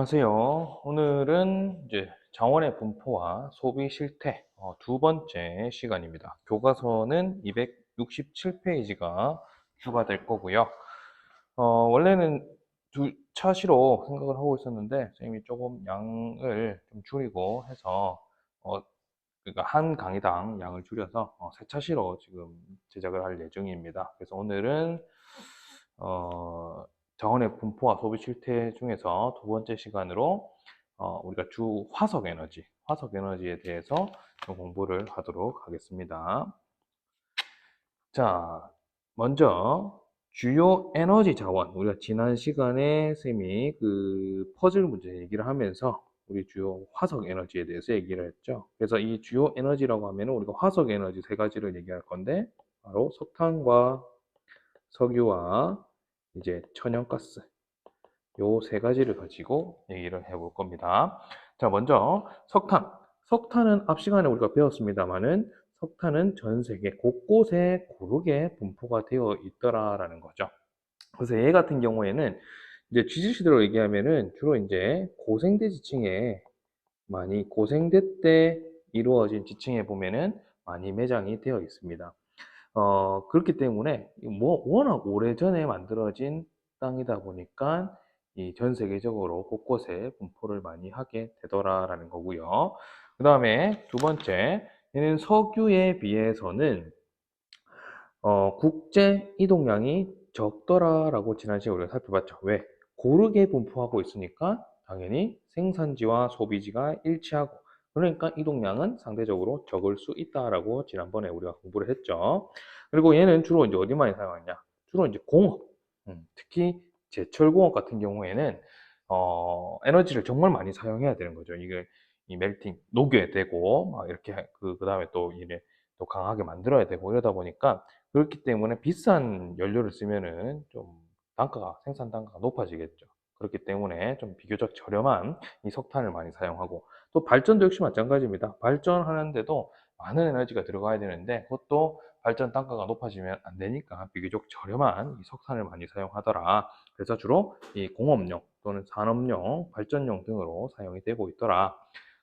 안녕하세요. 오늘은 이제 자원의 분포와 소비 실태 두 번째 시간입니다. 교과서는 267페이지가 추가될 거고요. 원래는 두 차시로 생각을 하고 있었는데 선생님이 조금 양을 좀 줄이고 해서 그러니까 한 강의당 양을 줄여서 세 차시로 지금 제작을 할 예정입니다. 그래서 오늘은 어, 자원의 분포와 소비 실태 중에서 두 번째 시간으로 우리가 주 화석 에너지에 대해서 좀 공부를 하도록 하겠습니다. 자, 먼저 주요 에너지 자원. 우리가 지난 시간에 쌤이 그 퍼즐 문제 얘기를 하면서 우리 주요 화석 에너지에 대해서 얘기를 했죠. 그래서 이 주요 에너지라고 하면 우리가 화석 에너지 세 가지를 얘기할 건데 바로 석탄과 석유와 이제 천연가스 요 세 가지를 가지고 얘기를 해볼 겁니다. 자, 먼저 석탄. 석탄은 앞 시간에 우리가 배웠습니다만은 석탄은 전 세계 곳곳에 고르게 분포가 되어 있더라라는 거죠. 그래서 얘 같은 경우에는 이제 GGC대로 얘기하면은 주로 이제 고생대 지층에 많이 고생대 때 이루어진 지층에 보면은 많이 매장이 되어 있습니다. 그렇기 때문에 뭐 워낙 오래전에 만들어진 땅이다 보니까 이 전 세계적으로 곳곳에 분포를 많이 하게 되더라라는 거고요. 그 다음에 두 번째, 얘는 석유에 비해서는 국제 이동량이 적더라라고 지난 시간에 우리가 살펴봤죠. 왜? 고르게 분포하고 있으니까 당연히 생산지와 소비지가 일치하고 그러니까 이동량은 상대적으로 적을 수 있다라고 지난번에 우리가 공부를 했죠. 그리고 얘는 주로 이제 어디 많이 사용하냐? 주로 이제 공업, 특히 제철공업 같은 경우에는 에너지를 정말 많이 사용해야 되는 거죠. 이게 이 멜팅 녹여야 되고 막 이렇게 그다음에 또 이래 또 강하게 만들어야 되고 이러다 보니까 그렇기 때문에 비싼 연료를 쓰면은 좀 생산 단가가 높아지겠죠. 그렇기 때문에 좀 비교적 저렴한 이 석탄을 많이 사용하고 또 발전도 역시 마찬가지입니다. 발전하는데도 많은 에너지가 들어가야 되는데 그것도 발전 단가가 높아지면 안 되니까 비교적 저렴한 이 석탄을 많이 사용하더라. 그래서 주로 이 공업용 또는 산업용, 발전용 등으로 사용이 되고 있더라.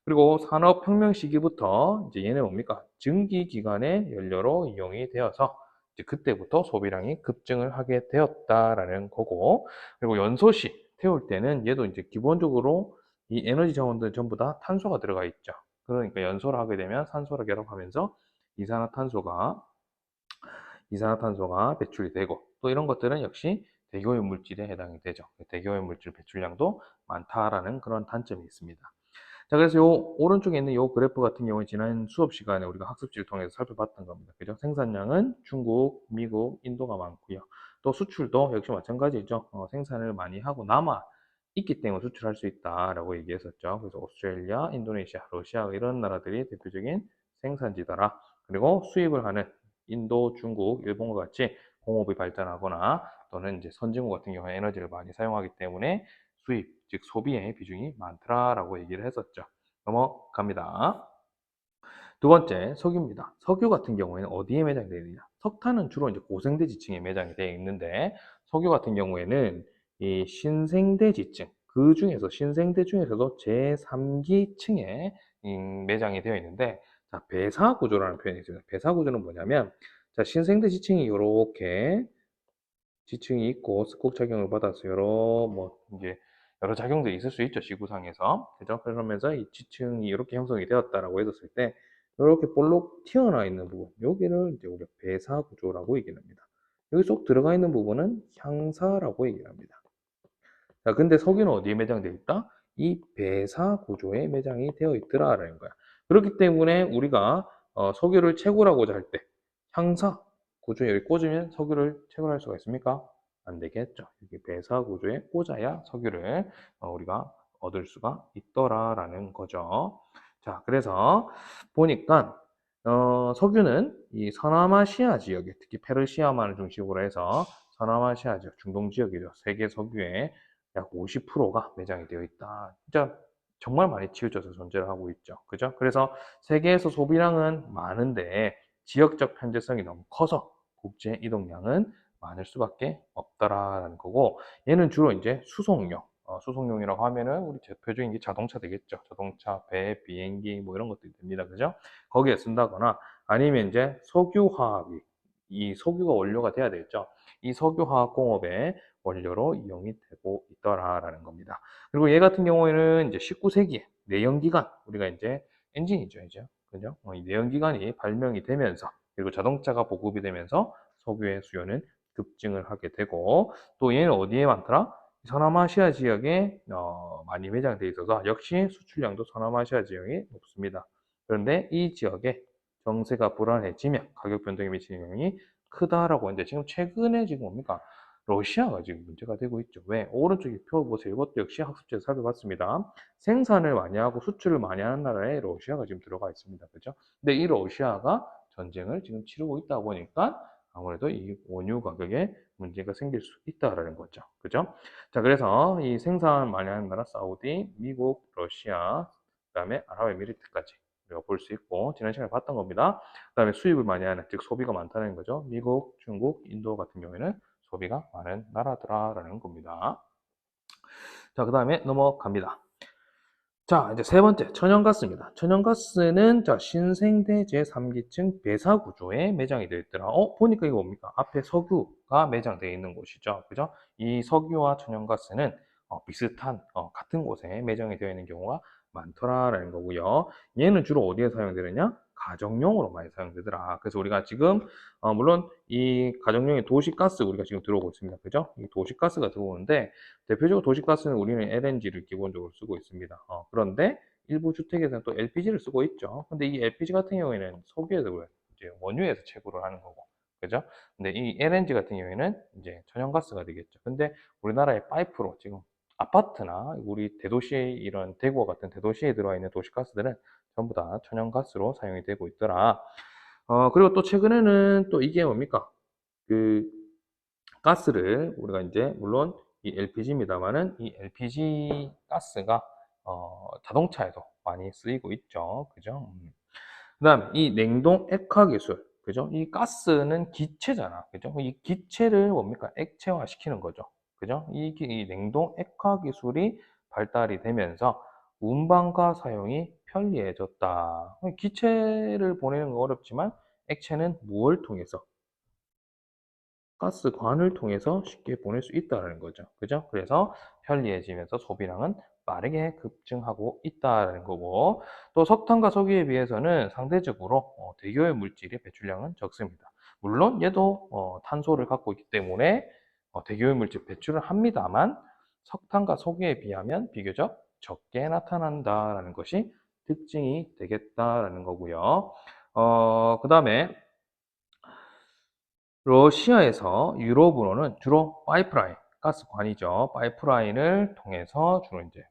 그리고 산업혁명 시기부터 이제 얘네 뭡니까? 증기 기관의 연료로 이용이 되어서 이제 그때부터 소비량이 급증을 하게 되었다라는 거고, 그리고 연소시 태울 때는 얘도 이제 기본적으로 이 에너지 자원들 전부 다 탄소가 들어가 있죠. 그러니까 연소를 하게 되면 산소를 결합하면서 이산화탄소가 배출이 되고 또 이런 것들은 역시 대기오염 물질에 해당이 되죠. 대기오염 물질 배출량도 많다라는 그런 단점이 있습니다. 자, 그래서 요 오른쪽에 있는 요 그래프 같은 경우에 지난 수업 시간에 우리가 학습지를 통해서 살펴봤던 겁니다. 그죠? 생산량은 중국, 미국, 인도가 많고요. 또 수출도 역시 마찬가지죠. 생산을 많이 하고 남아 있기 때문에 수출할 수 있다라고 얘기했었죠. 그래서 오스트레일리아, 인도네시아, 러시아 이런 나라들이 대표적인 생산지더라. 그리고 수입을 하는 인도, 중국, 일본과 같이 공업이 발전하거나 또는 이제 선진국 같은 경우에 에너지를 많이 사용하기 때문에 수입, 즉 소비의 비중이 많더라라고 얘기를 했었죠. 넘어갑니다. 두 번째, 석유입니다. 석유 같은 경우에는 어디에 매장이 되어 있느냐? 석탄은 주로 이제 고생대 지층에 매장이 되어 있는데 석유 같은 경우에는 이 신생대 지층, 그 중에서 신생대 중에서도 제3기 층에 매장이 되어 있는데 자, 배사 구조라는 표현이 있습니다. 배사 구조는 뭐냐면 자, 신생대 지층이 이렇게 지층이 있고 스콕 작용을 받아서 여러 작용들이 있을 수 있죠, 지구상에서. 그죠? 그러면서 이 지층이 이렇게 형성이 되었다라고 했었을 때 이렇게 볼록 튀어나와 있는 부분 여기를 이제 우리가 배사 구조라고 얘기를 합니다. 여기 쏙 들어가 있는 부분은 향사라고 얘기를 합니다. 자, 근데 석유는 어디에 매장되어 있다? 이 배사 구조에 매장이 되어 있더라라는 거야. 그렇기 때문에 우리가 석유를 채굴하고자 할 때 향사 구조에 여기 꽂으면 석유를 채굴할 수가 있습니까? 안 되겠죠. 여기 배사 구조에 꽂아야 석유를 우리가 얻을 수가 있더라라는 거죠. 자, 그래서 보니까 석유는 이 서남아시아 지역에 특히 페르시아만을 중심으로 해서 서남아시아 지역, 중동 지역이죠. 세계 석유의 약 50%가 매장이 되어 있다. 진짜 정말 많이 치우쳐서 존재를 하고 있죠. 그죠? 그래서 세계에서 소비량은 많은데 지역적 편제성이 너무 커서 국제 이동량은 많을 수밖에 없다라는 거고 얘는 주로 이제 수송용, 수송용이라고 하면은 우리 대표적인 게 자동차 되겠죠. 자동차, 배, 비행기 뭐 이런 것들이 됩니다. 그죠? 거기에 쓴다거나 아니면 이제 석유화학이 이 석유가 원료가 돼야 되겠죠. 이 석유화학 공업의 원료로 이용이 되고 있더라라는 겁니다. 그리고 얘 같은 경우에는 이제 19세기에 내연기관 우리가 이제 엔진이죠, 이제 그죠? 이 내연기관이 발명이 되면서 그리고 자동차가 보급이 되면서 석유의 수요는 급증을 하게 되고 또 얘는 어디에 많더라? 서남아시아 지역에 많이 매장되어 있어서 역시 수출량도 서남아시아 지역이 높습니다. 그런데 이 지역에 정세가 불안해지면 가격 변동에 미치는 영향이 크다라고 하는데 지금 최근에 지금 뭡니까? 러시아가 지금 문제가 되고 있죠. 왜? 오른쪽에 표 보세요. 이것도 역시 학습지에서 살펴봤습니다. 생산을 많이 하고 수출을 많이 하는 나라에 러시아가 지금 들어가 있습니다. 그죠? 근데 이 러시아가 전쟁을 지금 치르고 있다 보니까 아무래도 이 원유 가격에 문제가 생길 수 있다라는 거죠. 그죠? 자, 그래서 이 생산 많이 하는 나라 사우디, 미국, 러시아, 그다음에 아랍에미리트까지 우리가 볼 수 있고 지난 시간에 봤던 겁니다. 그다음에 수입을 많이 하는 즉 소비가 많다는 거죠. 미국, 중국, 인도 같은 경우에는 소비가 많은 나라더라라는 겁니다. 자, 그다음에 넘어갑니다. 자, 이제 세 번째, 천연가스입니다. 천연가스는 자, 신생대 제3기층 배사 구조에 매장이 되어 있더라. 보니까 이거 뭡니까? 앞에 석유가 매장되어 있는 곳이죠. 그죠? 이 석유와 천연가스는 비슷한, 같은 곳에 매장이 되어 있는 경우가 많더라라는 거고요. 얘는 주로 어디에 사용되느냐? 가정용으로 많이 사용되더라. 그래서 우리가 지금, 물론 이 가정용의 도시가스 우리가 지금 들어오고 있습니다. 그죠? 이 도시가스가 들어오는데, 대표적으로 도시가스는 우리는 LNG를 기본적으로 쓰고 있습니다. 그런데 일부 주택에서는 또 LPG를 쓰고 있죠. 근데 이 LPG 같은 경우에는 석유에서 이제 원유에서 채굴을 하는 거고, 그죠? 근데 이 LNG 같은 경우에는 이제 천연가스가 되겠죠. 근데 우리나라의 파이프로 지금 아파트나 우리 대도시 이런 대구와 같은 대도시에 들어와 있는 도시가스들은 전부 다 천연가스로 사용이 되고 있더라. 그리고 또 최근에는 또 이게 뭡니까? 그 가스를 우리가 이제 물론 이 LPG입니다만은 이 LPG 가스가 자동차에도 많이 쓰이고 있죠. 그죠? 그다음 이 냉동 액화 기술. 그죠? 이 가스는 기체잖아. 그죠? 이 기체를 뭡니까? 액체화 시키는 거죠. 그죠? 이 냉동 액화 기술이 발달이 되면서 운반과 사용이 편리해졌다. 기체를 보내는 건 어렵지만 액체는 무엇을 통해서 가스관을 통해서 쉽게 보낼 수 있다는 거죠. 그죠? 그래서 편리해지면서 소비량은 빠르게 급증하고 있다는 거고, 또 석탄과 석유에 비해서는 상대적으로 대기오염 물질의 배출량은 적습니다. 물론 얘도 탄소를 갖고 있기 때문에 대기오염 물질 배출을 합니다만 석탄과 석유에 비하면 비교적 적게 나타난다라는 것이 특징이 되겠다라는 거고요. 그 다음에 러시아에서 유럽으로는 주로 파이프라인, 가스관이죠. 파이프라인을 통해서 주로 이제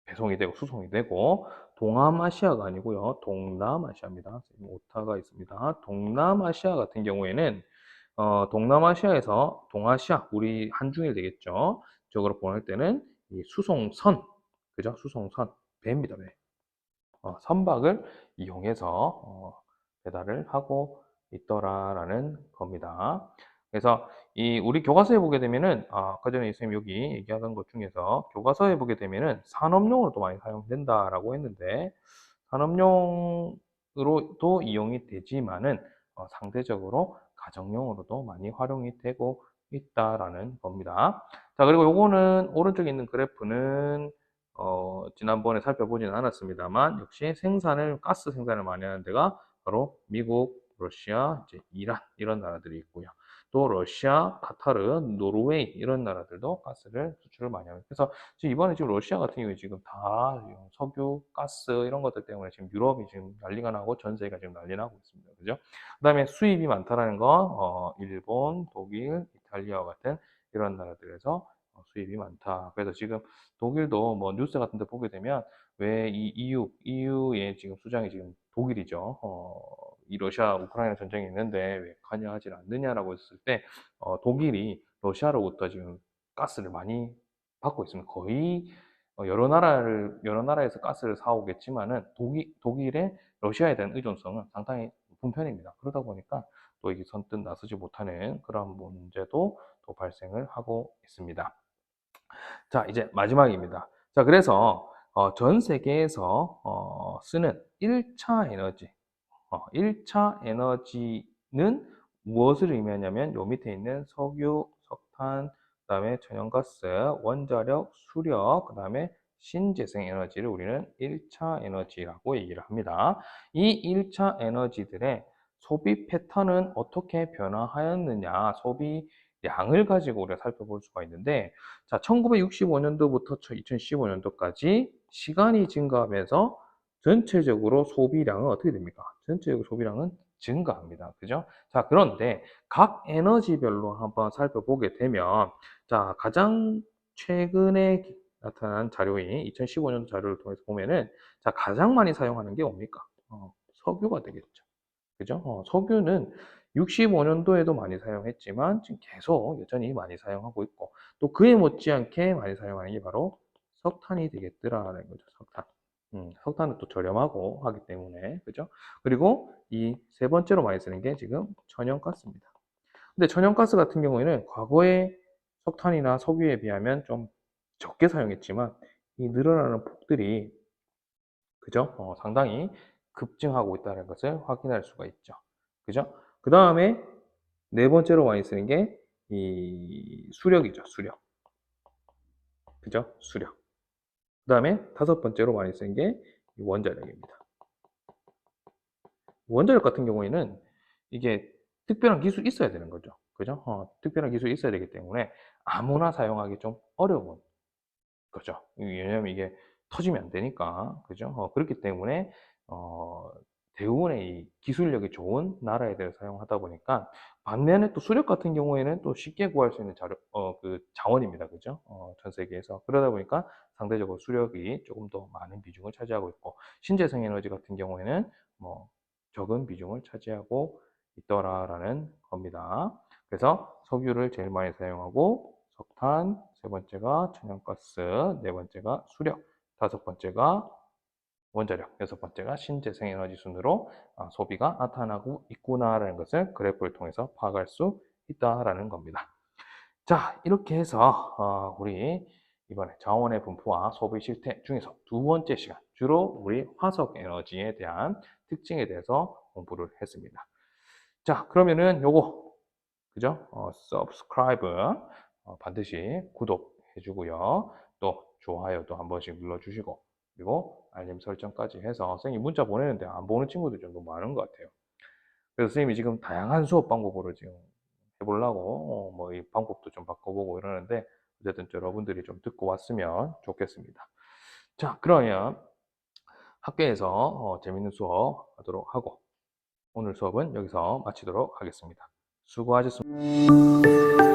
배송이 되고 수송이 되고 동남아시아가 아니고요. 동남아시아입니다. 오타가 있습니다. 동남아시아 같은 경우에는 동남아시아에서 동아시아, 우리 한중일 되겠죠. 쪽으로 보낼 때는 이 수송선, 그죠? 수송선, 배입니다, 배. 선박을 이용해서 배달을 하고 있더라라는 겁니다. 그래서 이 우리 교과서에 보게 되면은 아까 전에 선생님 여기 얘기하던 것 중에서 교과서에 보게 되면은 산업용으로도 많이 사용된다라고 했는데 산업용으로도 이용이 되지만은 상대적으로 가정용으로도 많이 활용이 되고 있다라는 겁니다. 자, 그리고 요거는 오른쪽에 있는 그래프는 지난번에 살펴보지는 않았습니다만 역시 가스 생산을 많이 하는 데가 바로 미국, 러시아, 이제 이란 이런 나라들이 있고요. 또 러시아, 카타르, 노르웨이 이런 나라들도 가스를 수출을 많이 합니다. 그래서 지금 이번에 지금 러시아 같은 경우에 지금 다 석유, 가스 이런 것들 때문에 지금 유럽이 지금 난리가 나고 전 세계가 지금 난리 나고 있습니다. 그죠? 그다음에 수입이 많다라는 건 일본, 독일, 이탈리아와 같은 이런 나라들에서 수입이 많다. 그래서 지금 독일도 뭐 뉴스 같은 데 보게 되면 왜 이 EU의 지금 수장이 지금 독일이죠. 이 러시아 우크라이나 전쟁이 있는데 왜 관여하지 않느냐라고 했을 때 독일이 러시아로부터 지금 가스를 많이 받고 있습니다. 거의 여러 나라에서 가스를 사오겠지만은 독일의 러시아에 대한 의존성은 상당히 높은 편입니다. 그러다 보니까 또 이게 선뜻 나서지 못하는 그런 문제도 또 발생을 하고 있습니다. 자, 이제 마지막입니다. 자, 그래서 전 세계에서 쓰는 1차 에너지, 1차 에너지는 무엇을 의미하냐면 요 밑에 있는 석유, 석탄, 그다음에 천연가스, 원자력, 수력, 그다음에 신재생 에너지를 우리는 1차 에너지라고 얘기를 합니다. 이 1차 에너지들의 소비 패턴은 어떻게 변화하였느냐, 소비량을 가지고 우리가 살펴볼 수가 있는데, 자, 1965년도부터 2015년도까지 시간이 증가하면서 전체적으로 소비량은 어떻게 됩니까? 전체적으로 소비량은 증가합니다. 그죠? 자, 그런데 각 에너지별로 한번 살펴보게 되면, 자, 가장 최근에 나타난 자료인 2015년도 자료를 통해서 보면은, 자, 가장 많이 사용하는 게 뭡니까? 석유가 되겠죠. 그죠? 석유는 65년도에도 많이 사용했지만, 지금 계속 여전히 많이 사용하고 있고, 또 그에 못지않게 많이 사용하는 게 바로 석탄이 되겠더라라는 거죠. 석탄. 석탄은 또 저렴하고 하기 때문에, 그죠? 그리고 이 세 번째로 많이 쓰는 게 지금 천연가스입니다. 근데 천연가스 같은 경우에는 과거에 석탄이나 석유에 비하면 좀 적게 사용했지만, 이 늘어나는 폭들이, 그죠? 상당히 급증하고 있다는 것을 확인할 수가 있죠. 그죠? 그 다음에 네 번째로 많이 쓰는 게 이 수력이죠. 수력. 그죠? 수력. 그 다음에 다섯 번째로 많이 쓰는 게 원자력입니다. 원자력 같은 경우에는 이게 특별한 기술이 있어야 되는 거죠. 그죠? 특별한 기술이 있어야 되기 때문에 아무나 사용하기 좀 어려운 거죠. 왜냐하면 이게 터지면 안 되니까. 그죠? 그렇기 때문에 어, 대부분의 이 기술력이 좋은 나라에들 사용하다 보니까, 반면에 또 수력 같은 경우에는 또 쉽게 구할 수 있는 그 자원입니다. 그죠? 전 세계에서. 그러다 보니까 상대적으로 수력이 조금 더 많은 비중을 차지하고 있고, 신재생 에너지 같은 경우에는 뭐 적은 비중을 차지하고 있더라라는 겁니다. 그래서 석유를 제일 많이 사용하고, 석탄, 세 번째가 천연가스, 네 번째가 수력, 다섯 번째가 원자력, 여섯 번째가 신재생 에너지 순으로 소비가 나타나고 있구나라는 것을 그래프를 통해서 파악할 수 있다라는 겁니다. 자, 이렇게 해서 우리 이번에 자원의 분포와 소비 실태 중에서 두 번째 시간, 주로 우리 화석 에너지에 대한 특징에 대해서 공부를 했습니다. 자, 그러면은 요거, 그죠? subscribe 반드시 구독해 주고요. 또 좋아요도 한 번씩 눌러주시고, 그리고 알림 설정까지 해서 선생님 문자 보내는데 안 보는 친구들이 좀 너무 많은 것 같아요. 그래서 선생님이 지금 다양한 수업 방법으로 지금 해보려고 뭐 이 방법도 좀 바꿔보고 이러는데, 어쨌든 여러분들이 좀 듣고 왔으면 좋겠습니다. 자, 그러면 학교에서 재밌는 수업 하도록 하고, 오늘 수업은 여기서 마치도록 하겠습니다. 수고하셨습니다.